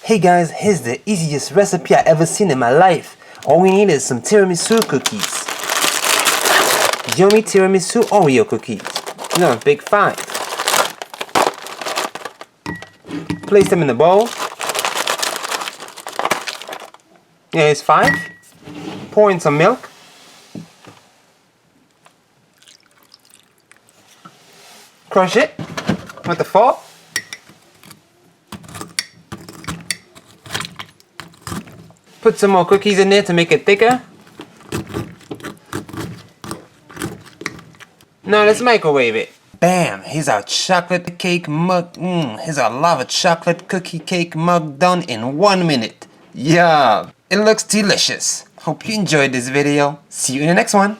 Hey guys, here's the easiest recipe I ever seen in my life. All we need is some tiramisu cookies. Yummy tiramisu Oreo cookies. You know, a big 5. Place them in the bowl. Here's 5. Pour in some milk. Crush it with the fork. Put some more cookies in there to make it thicker. Now let's microwave it. Bam! Here's our chocolate cake mug. Here's our lava chocolate cookie cake mug done in 1 minute. Yeah, it looks delicious. Hope you enjoyed this video. See you in the next one.